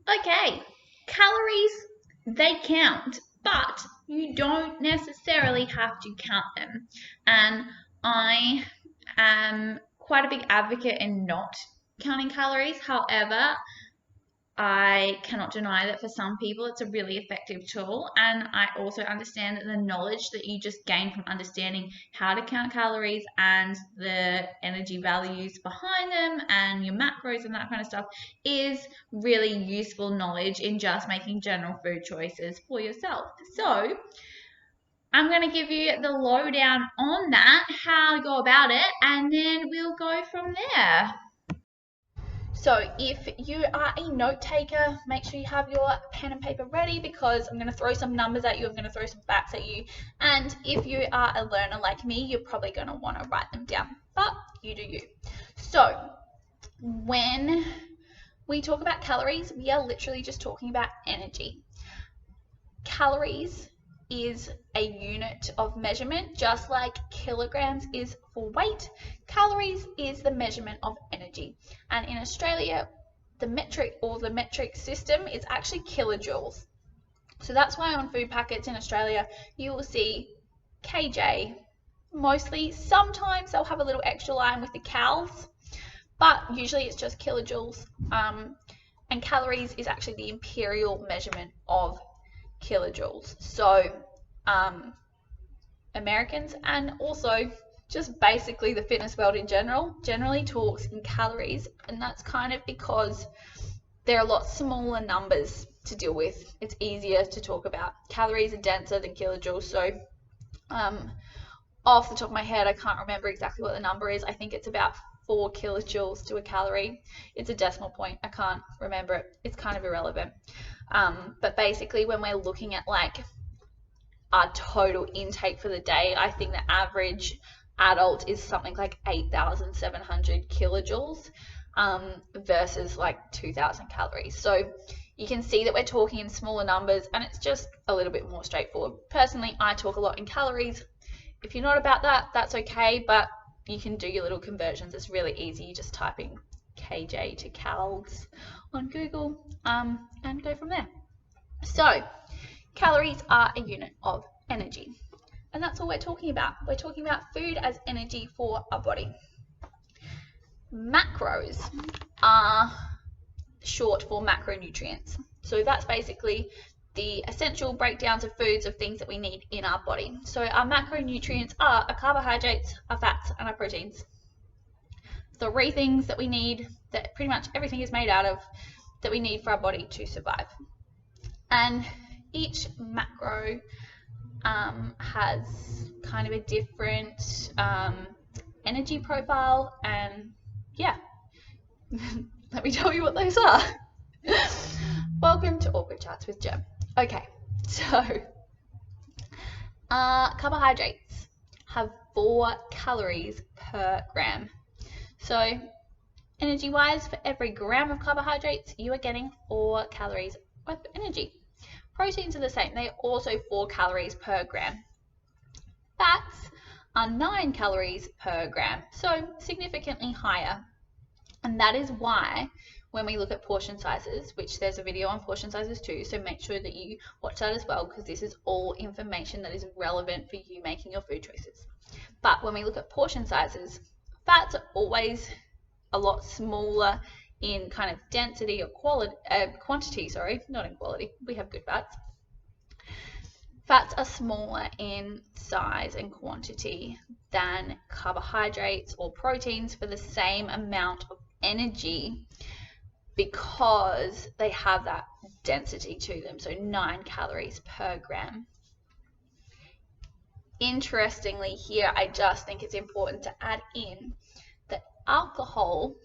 Okay, calories, they count, but you don't necessarily have to count them. And I am quite a big advocate in not counting calories. However, I cannot deny that for some people it's a really effective tool. And I also understand that the knowledge that you just gain from understanding how to count calories and the energy values behind them and your macros and that kind of stuff is really useful knowledge in just making general food choices for yourself. So I'm going to give you the lowdown on that, how to go about it, and then we'll go from there. So if you are a note taker, make sure you have your pen and paper ready because I'm going to throw some numbers at you, I'm going to throw some facts at you, and if you are a learner like me, you're probably going to want to write them down, but you do you. So when we talk about calories, we are literally just talking about energy. Calories is a unit of measurement, just like kilograms is for weight. Calories is the measurement of energy. And in Australia, the metric system is actually kilojoules. So that's why on food packets in Australia, you will see kj mostly. Sometimes they'll have a little extra line with the cals, but usually it's just kilojoules. And calories is actually the imperial measurement of kilojoules. So Americans and also just basically the fitness world in general generally talks in calories, and that's kind of because there are a lot smaller numbers to deal with. It's easier to talk about. Calories are denser than kilojoules, so off the top of my head I can't remember exactly what the number is. I think it's about 4 kilojoules to a calorie. It's a decimal point. I can't remember it. It's kind of irrelevant. But basically when we're looking at like our total intake for the day, I think the average adult is something like 8,700 kilojoules versus like 2,000 calories. So you can see that we're talking in smaller numbers and it's just a little bit more straightforward. Personally, I talk a lot in calories. If you're not about that, that's okay, but you can do your little conversions. It's really easy. You just type in kj to cals on Google and go from there. So calories are a unit of energy, and that's all we're talking about. We're talking about food as energy for our body. Macros are short for macronutrients. So that's basically the essential breakdowns of foods of things that we need in our body. So our macronutrients are our carbohydrates, our fats, and our proteins. 3 things that we need, that pretty much everything is made out of, that we need for our body to survive. And each macro has kind of a different energy profile, and yeah, let me tell you what those are. Welcome to Awkward Chats with Jem. Okay, so carbohydrates have 4 calories per gram. So energy wise, for every gram of carbohydrates you are getting 4 calories of energy. Proteins are the same, they are also 4 calories per gram. Fats are 9 calories per gram, so significantly higher. And that is why when we look at portion sizes, which there's a video on portion sizes too, so make sure that you watch that as well, because this is all information that is relevant for you making your food choices. But when we look at portion sizes, fats are always a lot smaller in kind of density or quantity, not in quality. We have good fats. Fats are smaller in size and quantity than carbohydrates or proteins for the same amount of energy, because they have that density to them, so 9 calories per gram. Interestingly here, I just think it's important to add in that alcohol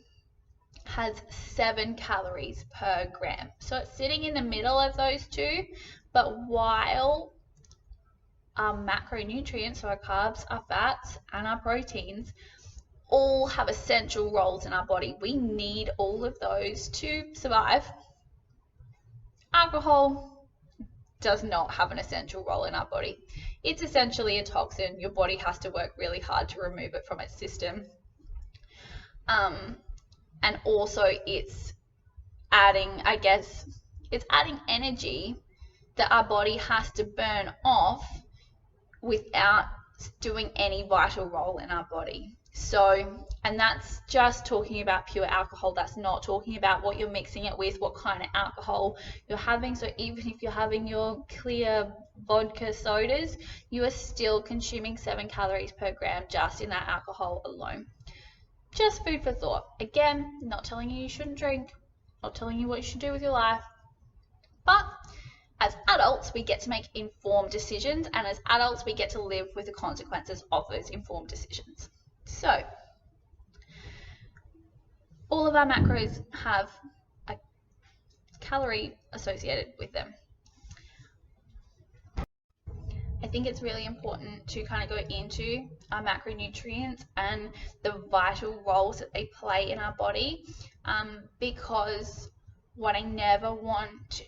has 7 calories per gram. So it's sitting in the middle of those two, but while our macronutrients, so our carbs, our fats, and our proteins all have essential roles in our body. We need all of those to survive. Alcohol does not have an essential role in our body. It's essentially a toxin. Your body has to work really hard to remove it from its system. And also it's adding, I guess, It's adding energy that our body has to burn off without doing any vital role in our body. So, and that's just talking about pure alcohol. That's not talking about what you're mixing it with, what kind of alcohol you're having. So even if you're having your clear vodka sodas, you are still consuming 7 calories per gram just in that alcohol alone. Just food for thought. Again, not telling you shouldn't drink, not telling you what you should do with your life, but as adults, we get to make informed decisions, and as adults, we get to live with the consequences of those informed decisions. So, all of our macros have a calorie associated with them. I think it's really important to kind of go into our macronutrients and the vital roles that they play in our body, because what I never want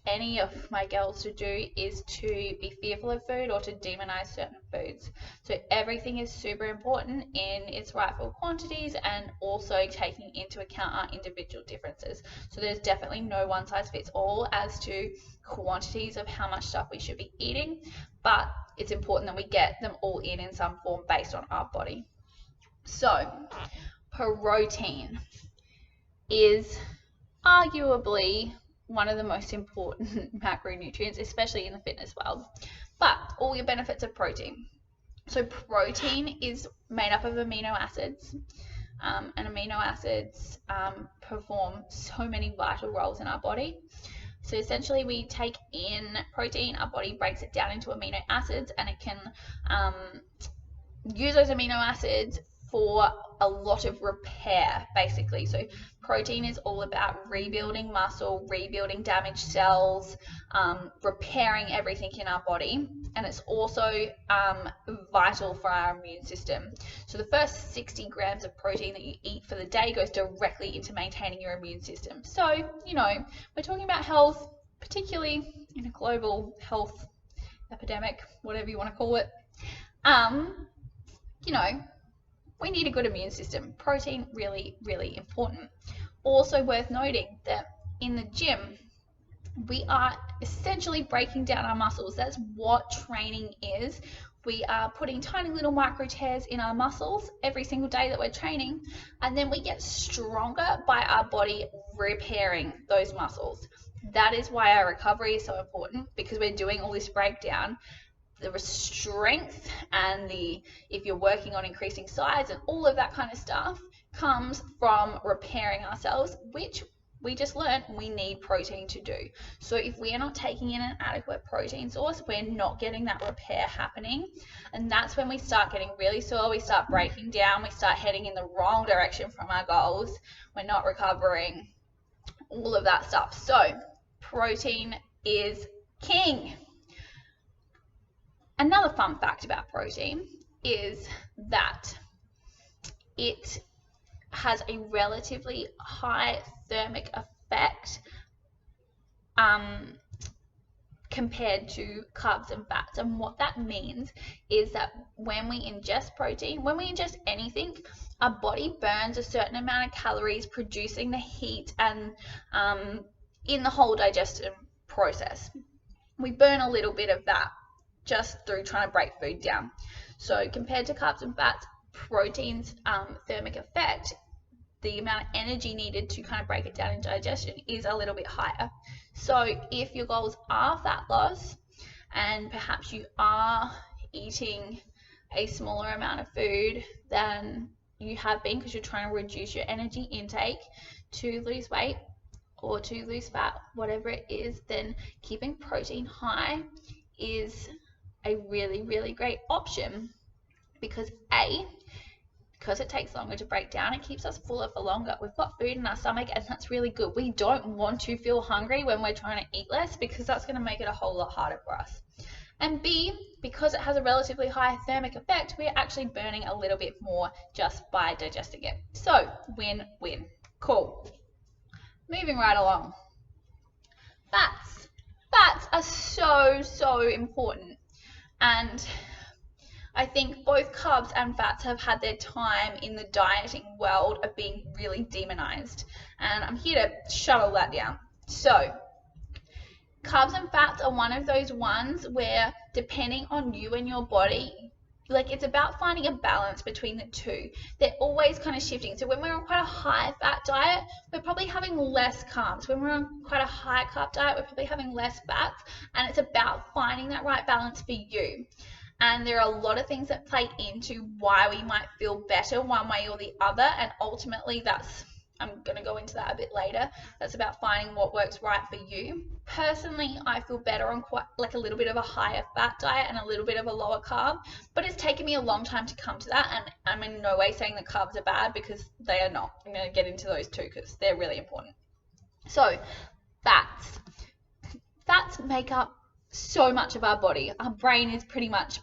any of my girls to do is to be fearful of food or to demonize certain foods. So everything is super important in its rightful quantities and also taking into account our individual differences. So there's definitely no one size fits all as to quantities of how much stuff we should be eating, but it's important that we get them all in some form based on our body. So protein is arguably one of the most important macronutrients, especially in the fitness world. But all your benefits of protein. So protein is made up of amino acids, and amino acids perform so many vital roles in our body. So essentially we take in protein, our body breaks it down into amino acids, and it can use those amino acids for a lot of repair, basically. So protein is all about rebuilding muscle, rebuilding damaged cells, repairing everything in our body, and it's also vital for our immune system. So the first 60 grams of protein that you eat for the day goes directly into maintaining your immune system. So, you know, we're talking about health, particularly in a global health epidemic, whatever you want to call it. You know, we need a good immune system. Protein, really, really important. Also worth noting that in the gym, we are essentially breaking down our muscles. That's what training is. We are putting tiny little micro tears in our muscles every single day that we're training, and then we get stronger by our body repairing those muscles. That is why our recovery is so important, because we're doing all this breakdown. The strength and if you're working on increasing size and all of that kind of stuff comes from repairing ourselves, which we just learned we need protein to do. So if we are not taking in an adequate protein source, we're not getting that repair happening, and that's when we start getting really sore, we start breaking down, we start heading in the wrong direction from our goals, we're not recovering, all of that stuff. So protein is king. Another fun fact about protein is that it has a relatively high thermic effect compared to carbs and fats. And what that means is that when we ingest protein, when we ingest anything, our body burns a certain amount of calories, producing the heat and in the whole digestion process. We burn a little bit of that just through trying to break food down. So compared to carbs and fats, protein's thermic effect, the amount of energy needed to kind of break it down in digestion is a little bit higher. So if your goals are fat loss and perhaps you are eating a smaller amount of food than you have been because you're trying to reduce your energy intake to lose weight or to lose fat, whatever it is, then keeping protein high is a really, really great option, because because it takes longer to break down, it keeps us fuller for longer. We've got food in our stomach, and that's really good. We don't want to feel hungry when we're trying to eat less, because that's going to make it a whole lot harder for us. And B, because it has a relatively high thermic effect, we're actually burning a little bit more just by digesting it. So win-win. Cool. Moving right along. Fats. Fats are so important. And I think both carbs and fats have had their time in the dieting world of being really demonized. And I'm here to shut all that down. So carbs and fats are one of those ones where, depending on you and your body, like, it's about finding a balance between the two. They're always kind of shifting. So when we're on quite a high fat diet, we're probably having less carbs. When we're on quite a high carb diet, we're probably having less fats. And it's about finding that right balance for you. And there are a lot of things that play into why we might feel better one way or the other. And ultimately, I'm going to go into that a bit later. That's about finding what works right for you. Personally, I feel better on quite like a little bit of a higher fat diet and a little bit of a lower carb, but it's taken me a long time to come to that, and I'm in no way saying that carbs are bad, because they are not. I'm going to get into those too because they're really important. So, fats. Fats make up so much of our body. Our brain is pretty much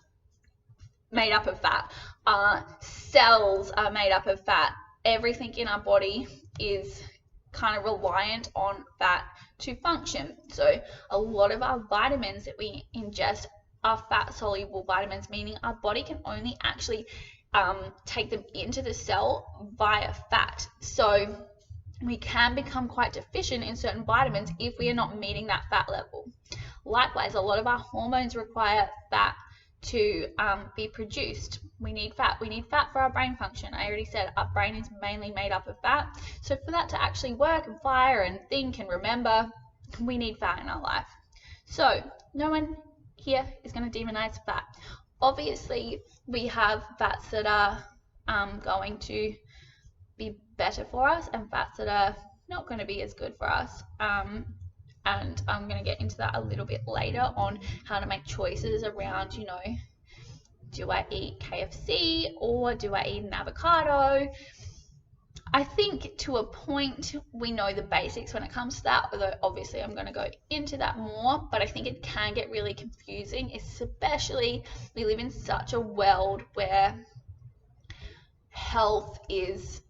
made up of fat. Our cells are made up of fat. Everything in our body is kind of reliant on fat to function. So a lot of our vitamins that we ingest are fat soluble vitamins, meaning our body can only actually take them into the cell via fat. So we can become quite deficient in certain vitamins if we are not meeting that fat level. Likewise, a lot of our hormones require fat to be produced. We need fat. We need fat for our brain function. I already said our brain is mainly made up of fat. So for that to actually work and fire and think and remember, we need fat in our life. So no one here is going to demonize fat. Obviously, we have fats that are going to be better for us and fats that are not going to be as good for us. And I'm going to get into that a little bit later on how to make choices around, do I eat KFC or do I eat an avocado? I think to a point we know the basics when it comes to that, although obviously I'm going to go into that more, but I think it can get really confusing, especially we live in such a world where health is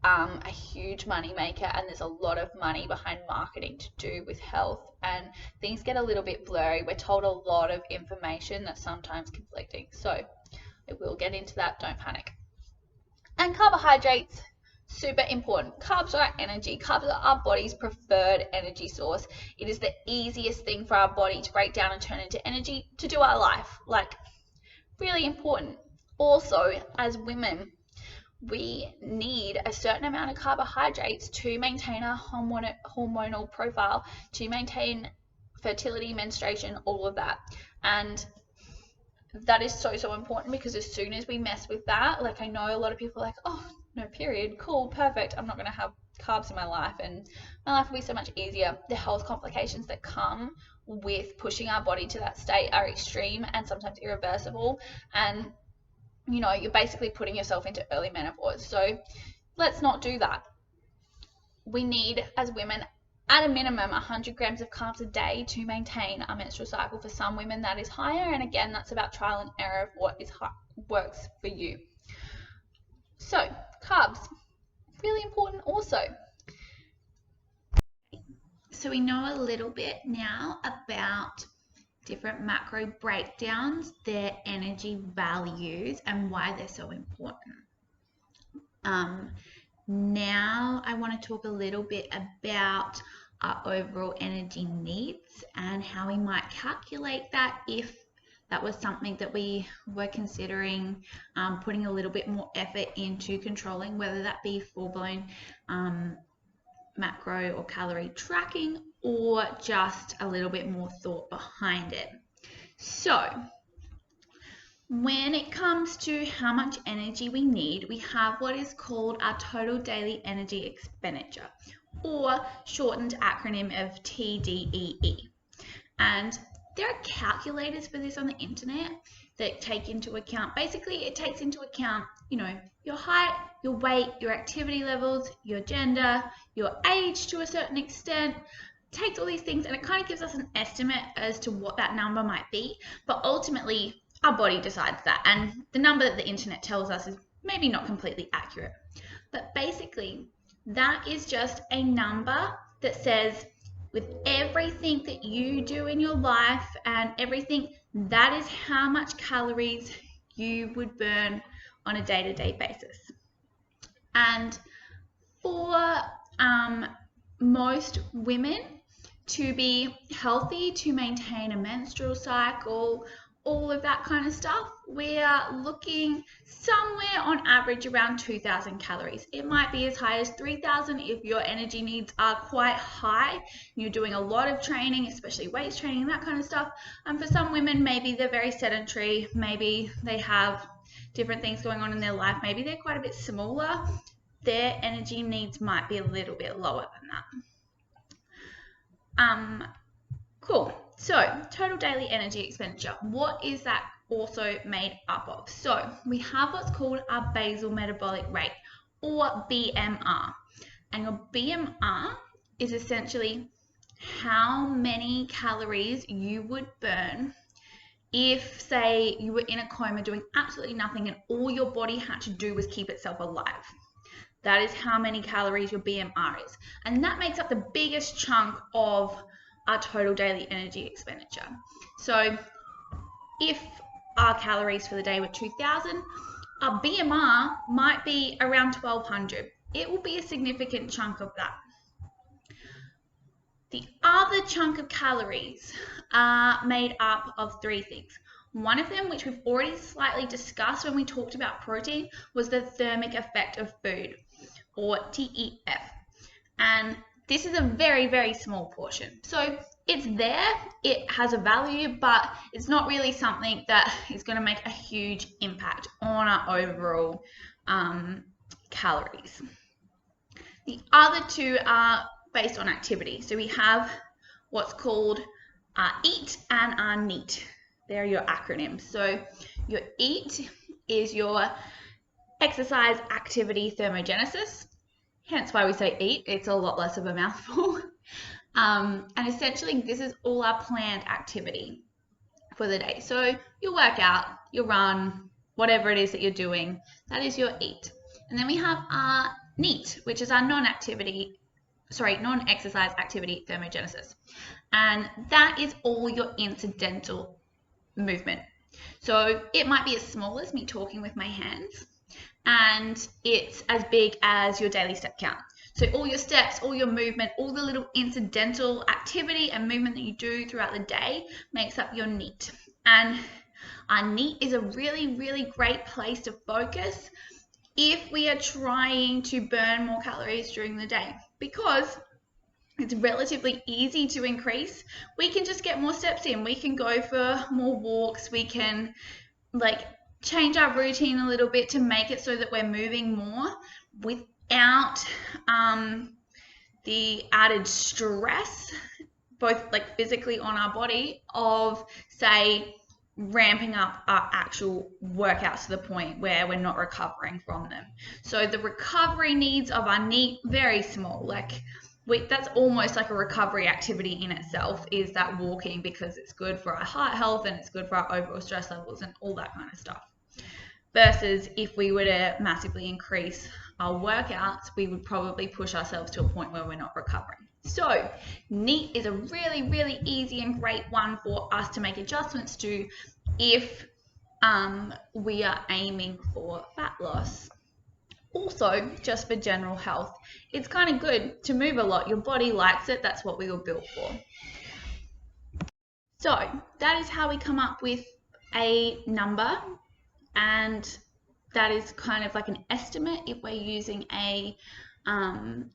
a huge money maker, and there's a lot of money behind marketing to do with health, and things get a little bit blurry. We're told a lot of information that's sometimes conflicting, so I will get into that, don't panic. And carbohydrates, super important. Carbs are our energy. Carbs are our body's preferred energy source. It is the easiest thing for our body to break down and turn into energy to do our life. Like, really important. Also, as women, we need a certain amount of carbohydrates to maintain our hormonal profile, to maintain fertility, menstruation, all of that. And that is so, so important, because as soon as we mess with that, like, I know a lot of people are like, oh, no period, cool, perfect, I'm not going to have carbs in my life and my life will be so much easier. The health complications that come with pushing our body to that state are extreme and sometimes irreversible, and you're basically putting yourself into early menopause. So let's not do that. We need, as women, at a minimum 100 grams of carbs a day to maintain our menstrual cycle. For some women that is higher, and again, that's about trial and error of what works for you. So carbs, really important also. So we know a little bit now about different macro breakdowns, their energy values, and why they're so important. Now I want to talk a little bit about our overall energy needs and how we might calculate that if that was something that we were considering putting a little bit more effort into controlling, whether that be full-blown macro or calorie tracking, or just a little bit more thought behind it. So when it comes to how much energy we need, we have what is called our total daily energy expenditure, or shortened acronym of TDEE. And there are calculators for this on the internet that take into account, basically it takes into account, your height, your weight, your activity levels, your gender, your age to a certain extent, takes all these things and it kind of gives us an estimate as to what that number might be, but ultimately our body decides that, and the number that the internet tells us is maybe not completely accurate. But basically, that is just a number that says with everything that you do in your life and everything, that is how much calories you would burn on a day-to-day basis. And for most women, to be healthy, to maintain a menstrual cycle, all of that kind of stuff, we are looking somewhere on average around 2,000 calories. It might be as high as 3,000 if your energy needs are quite high. You're doing a lot of training, especially weights training, that kind of stuff. And for some women, maybe they're very sedentary, maybe they have different things going on in their life, maybe they're quite a bit smaller. Their energy needs might be a little bit lower than that. Cool. So total daily energy expenditure. What is that also made up of? So we have what's called our basal metabolic rate, or BMR. And your BMR is essentially how many calories you would burn if, say, you were in a coma doing absolutely nothing and all your body had to do was keep itself alive. That is how many calories your BMR is. And that makes up the biggest chunk of our total daily energy expenditure. So if our calories for the day were 2,000, our BMR might be around 1,200. It will be a significant chunk of that. The other chunk of calories are made up of three things. One of them, which we've already slightly discussed when we talked about protein, was the thermic effect of food, or TEF. And this is a very, very small portion. So it's there, it has a value, but it's not really something that is going to make a huge impact on our overall calories. The other two are based on activity. So we have what's called our EAT and our NEAT. They're your acronyms. So your EAT is your exercise, activity, thermogenesis. Hence why we say EAT. It's a lot less of a mouthful. And essentially, this is all our planned activity for the day. So your workout, your run, whatever it is that you're doing, that is your EAT. And then we have our NEAT, which is our non-exercise activity thermogenesis. And that is all your incidental movement. So it might be as small as me talking with my hands, and it's as big as your daily step count. So all your steps, all your movement, all the little incidental activity and movement that you do throughout the day makes up your NEAT. And our NEAT is a really, really great place to focus if we are trying to burn more calories during the day, because it's relatively easy to increase. We can just get more steps in. We can go for more walks. We can change our routine a little bit to make it so that we're moving more without the added stress, both physically on our body, of, say, ramping up our actual workouts to the point where we're not recovering from them. So the recovery needs of our NEAT, very small. That's almost like a recovery activity in itself, is that walking, because it's good for our heart health and it's good for our overall stress levels and all that kind of stuff. Versus if we were to massively increase our workouts, we would probably push ourselves to a point where we're not recovering. So NEAT is a really, really easy and great one for us to make adjustments to if we are aiming for fat loss. Also, just for general health, it's kind of good to move a lot. Your body likes it. That's what we were built for. So that is how we come up with a number, and that is kind of like an estimate if we're using a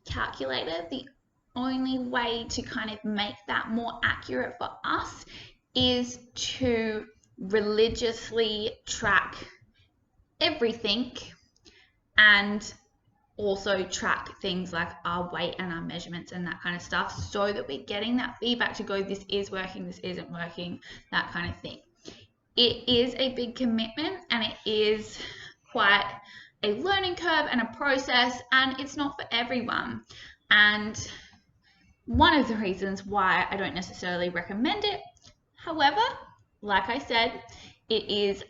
calculator. The only way to kind of make that more accurate for us is to religiously track everything, and also track things like our weight and our measurements and that kind of stuff, so that we're getting that feedback to go, this is working, this isn't working, that kind of thing. It is a big commitment, and it is quite a learning curve and a process, and it's not for everyone. And one of the reasons why I don't necessarily recommend it, however, like I said, it is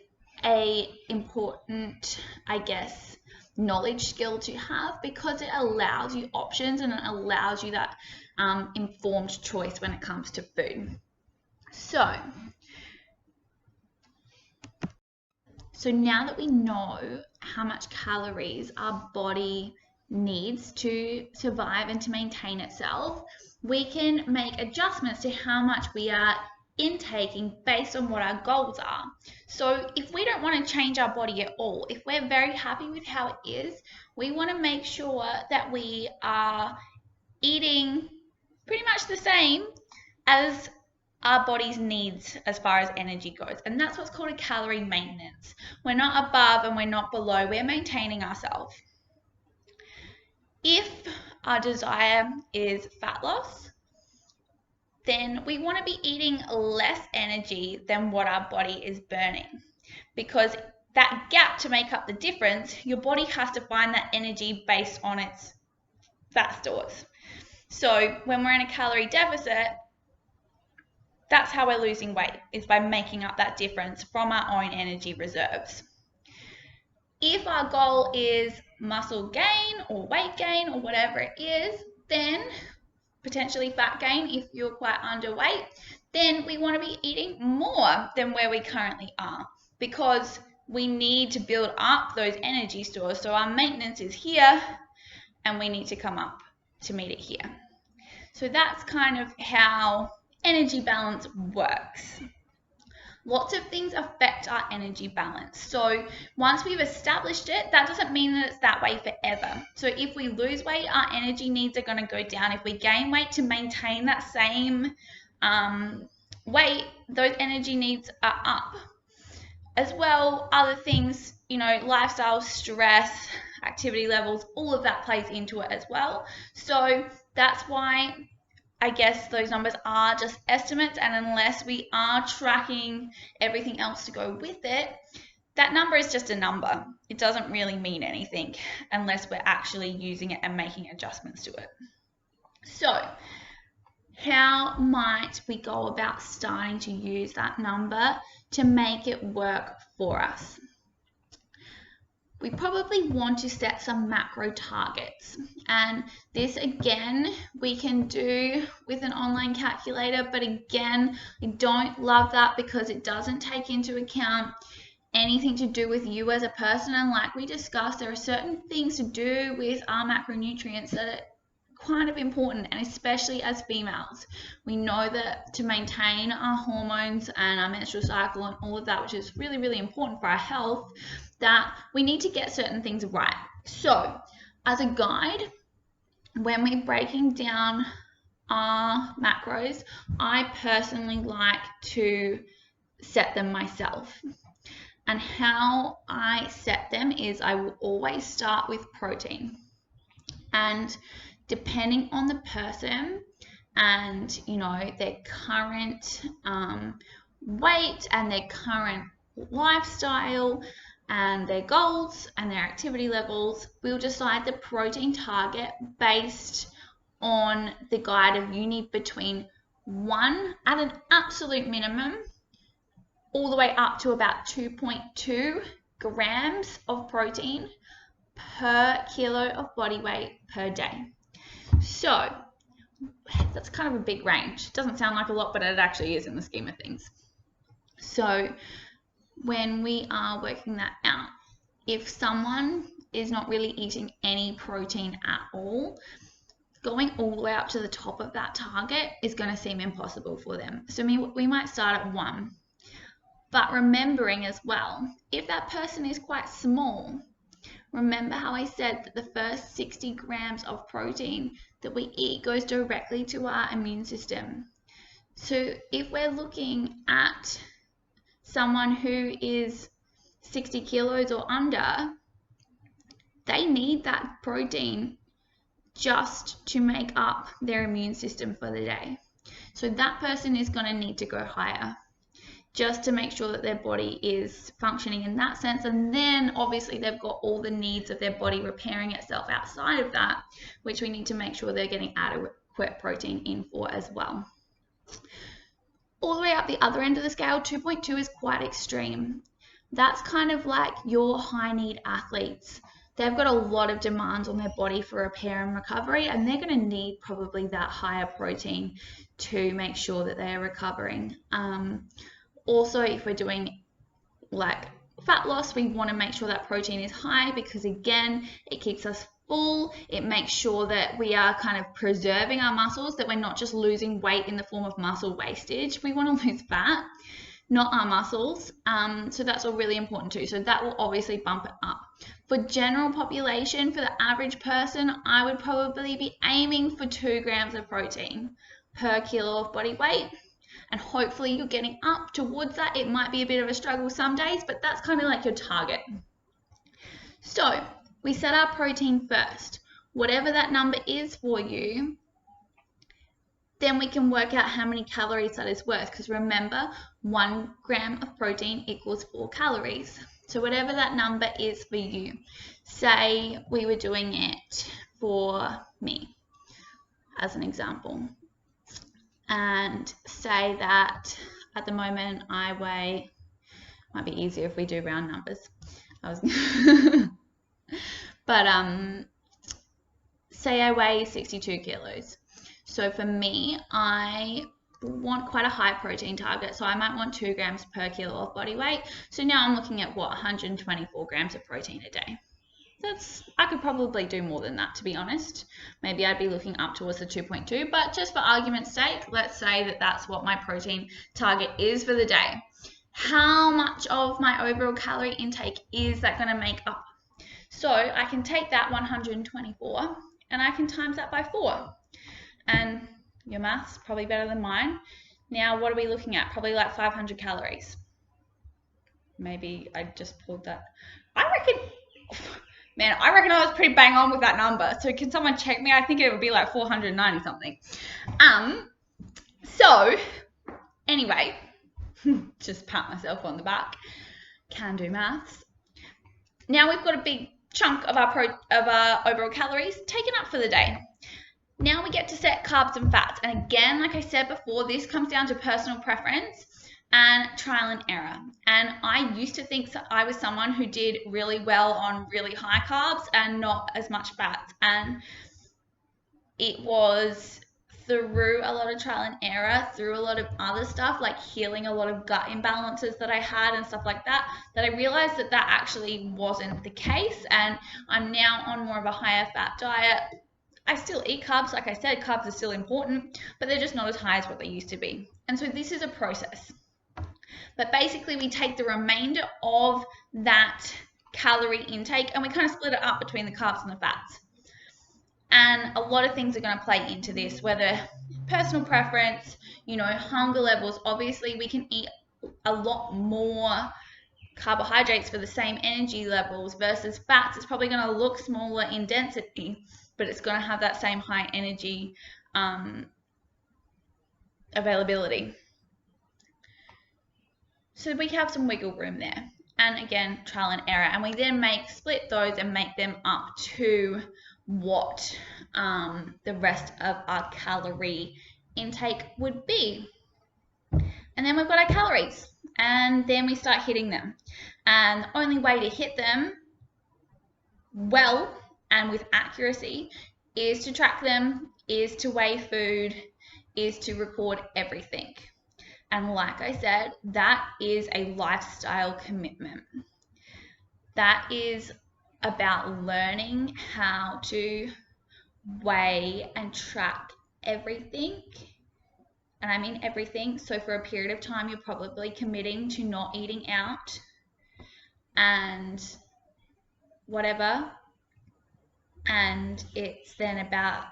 a important, knowledge skill to have, because it allows you options and it allows you that informed choice when it comes to food. So now that we know how much calories our body needs to survive and to maintain itself, we can make adjustments to how much we are intaking based on what our goals are. So if we don't want to change our body at all, if we're very happy with how it is, we want to make sure that we are eating pretty much the same as our body's needs as far as energy goes. And that's what's called a calorie maintenance. We're not above and we're not below, we're maintaining ourselves. If our desire is fat loss, then we want to be eating less energy than what our body is burning, because that gap to make up the difference, your body has to find that energy based on its fat stores. So when we're in a calorie deficit, that's how we're losing weight, is by making up that difference from our own energy reserves. If our goal is muscle gain or weight gain or whatever it is, then potentially fat gain if you're quite underweight, then we want to be eating more than where we currently are, because we need to build up those energy stores. So our maintenance is here and we need to come up to meet it here. So that's kind of how energy balance works. Lots of things affect our energy balance. So once we've established it, that doesn't mean that it's that way forever. So if we lose weight, our energy needs are going to go down. If we gain weight, to maintain that same weight, those energy needs are up. As well, other things, lifestyle, stress, activity levels, all of that plays into it as well. So that's why I guess those numbers are just estimates, and unless we are tracking everything else to go with it, that number is just a number. It doesn't really mean anything unless we're actually using it and making adjustments to it. So how might we go about starting to use that number to make it work for us? We probably want to set some macro targets, and this again we can do with an online calculator, but again I don't love that because it doesn't take into account anything to do with you as a person. And like we discussed, there are certain things to do with our macronutrients that are kind of important, and especially as females, we know that to maintain our hormones and our menstrual cycle and all of that, which is really, really important for our health, that we need to get certain things right. So as a guide, when we're breaking down our macros, I personally like to set them myself. And how I set them is I will always start with protein. And depending on the person and their current weight and their current lifestyle and their goals and their activity levels, we'll decide the protein target based on the guide of you need between 1 at an absolute minimum all the way up to about 2.2 grams of protein per kilo of body weight per day. So that's kind of a big range. It doesn't sound like a lot, but it actually is in the scheme of things. So when we are working that out, if someone is not really eating any protein at all, going all the way up to the top of that target is going to seem impossible for them. So we might start at 1. But remembering as well, if that person is quite small, remember how I said that the first 60 grams of protein that we eat goes directly to our immune system. So if we're looking at someone who is 60 kilos or under, they need that protein just to make up their immune system for the day. So that person is going to need to go higher, just to make sure that their body is functioning in that sense. And then obviously they've got all the needs of their body repairing itself outside of that, which we need to make sure they're getting adequate protein in for as well. All the way up the other end of the scale, 2.2 is quite extreme. That's kind of like your high need athletes. They've got a lot of demands on their body for repair and recovery, and they're going to need probably that higher protein to make sure that they are recovering. Also, if we're doing like fat loss, we want to make sure that protein is high because again, it keeps us full. It makes sure that we are kind of preserving our muscles, that we're not just losing weight in the form of muscle wastage. We want to lose fat, not our muscles. So that's all really important too. So that will obviously bump it up. For general population, for the average person, I would probably be aiming for 2 grams of protein per kilo of body weight. And hopefully you're getting up towards that. It might be a bit of a struggle some days, but that's kind of like your target. So we set our protein first. Whatever that number is for you, then we can work out how many calories that is worth. Because remember, 1 gram of protein equals 4 calories. So whatever that number is for you, say we were doing it for me as an example. And say that at the moment I weigh, might be easier if we do round numbers. But say I weigh 62 kilos. So for me, I want quite a high protein target. So I might want 2 grams per kilo of body weight. So now I'm looking at 124 grams of protein a day. I could probably do more than that, to be honest. Maybe I'd be looking up towards the 2.2, but just for argument's sake, let's say that that's what my protein target is for the day. How much of my overall calorie intake is that going to make up? So I can take that 124 and I can times that by 4. And your math's probably better than mine. Now, what are we looking at? Probably like 500 calories. Maybe I just pulled that. I reckon I was pretty bang on with that number. So can someone check me? I think it would be like 490 something. So anyway, just pat myself on the back. Can do maths. Now we've got a big chunk of our overall calories taken up for the day. Now we get to set carbs and fats. And again, like I said before, this comes down to personal preference and trial and error. And I used to think I was someone who did really well on really high carbs and not as much fats. And it was through a lot of trial and error, through a lot of other stuff, like healing a lot of gut imbalances that I had and stuff like that, that I realized that that actually wasn't the case. And I'm now on more of a higher fat diet. I still eat carbs. Like I said, carbs are still important, but they're just not as high as what they used to be. And so this is a process. But basically, we take the remainder of that calorie intake and we kind of split it up between the carbs and the fats. And a lot of things are going to play into this, whether personal preference, hunger levels. Obviously, we can eat a lot more carbohydrates for the same energy levels versus fats. It's probably going to look smaller in density, but it's going to have that same high energy availability. So we have some wiggle room there. And again, trial and error. And we then split those and make them up to what the rest of our calorie intake would be. And then we've got our calories. And then we start hitting them. And the only way to hit them well and with accuracy is to track them, is to weigh food, is to record everything. And like I said, that is a lifestyle commitment. That is about learning how to weigh and track everything. And I mean everything. So for a period of time, you're probably committing to not eating out and whatever. And it's then about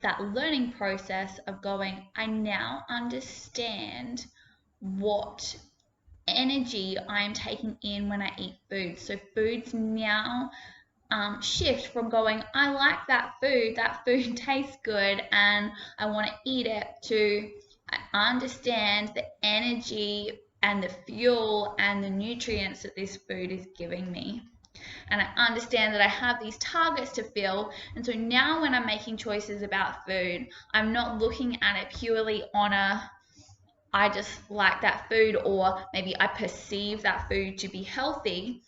that learning process of going, I now understand what energy I'm taking in when I eat food. So foods now shift from going, I like that food tastes good and I want to eat it, to I understand the energy and the fuel and the nutrients that this food is giving me. And I understand that I have these targets to fill. And so now when I'm making choices about food, I'm not looking at it purely on I just like that food, or maybe I perceive that food to be healthy.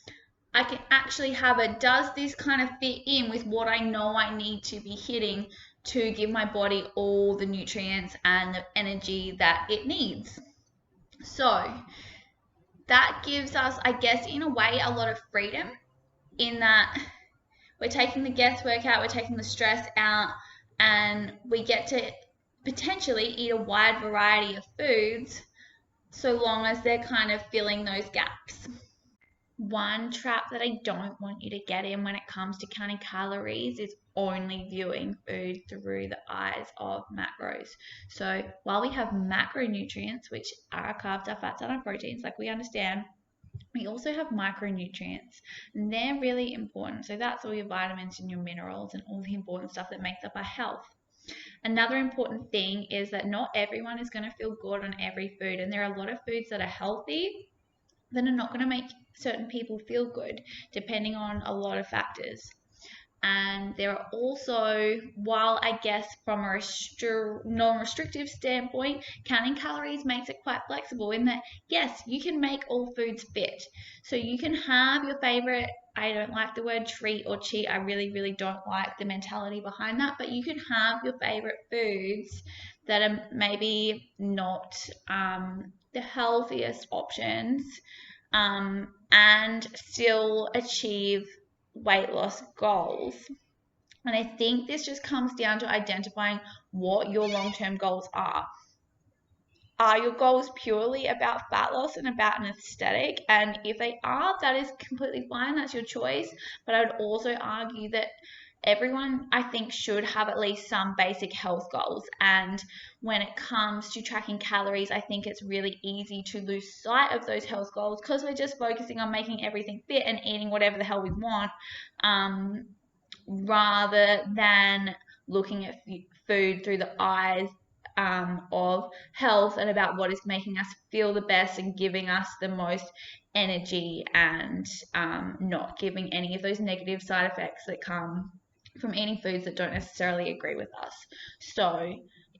I can actually have does this kind of fit in with what I know I need to be hitting to give my body all the nutrients and the energy that it needs? So that gives us, I guess, in a way, a lot of freedom, in that we're taking the guesswork out, we're taking the stress out, and we get to potentially eat a wide variety of foods so long as they're kind of filling those gaps. One trap that I don't want you to get in when it comes to counting calories is only viewing food through the eyes of macros. So while we have macronutrients, which are our carbs, our fats, and our proteins, like we understand, we also have micronutrients, and they're really important. So that's all your vitamins and your minerals and all the important stuff that makes up our health. Another important thing is that not everyone is going to feel good on every food, and there are a lot of foods that are healthy that are not going to make certain people feel good, depending on a lot of factors. And there are also, while I guess from a non-restrictive standpoint, counting calories makes it quite flexible in that, yes, you can make all foods fit. So you can have your favorite, I don't like the word treat or cheat, I really, really don't like the mentality behind that, but you can have your favorite foods that are maybe not the healthiest options, and still achieve weight loss goals. And I think this just comes down to identifying what your long-term goals are. Are your goals purely about fat loss and about an aesthetic? And if they are, that is completely fine. That's your choice. But I would also argue that everyone, I think, should have at least some basic health goals. And when it comes to tracking calories, I think it's really easy to lose sight of those health goals because we're just focusing on making everything fit and eating whatever the hell we want, rather than looking at food through the eyes of health and about what is making us feel the best and giving us the most energy, and not giving any of those negative side effects that come from eating foods that don't necessarily agree with us. So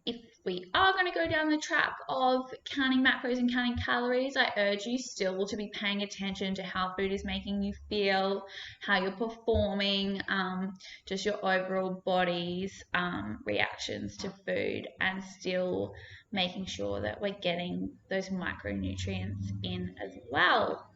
if we are going to go down the track of counting macros and counting calories, I urge you still to be paying attention to how food is making you feel, how you're performing, just your overall body's reactions to food, and still making sure that we're getting those micronutrients in as well.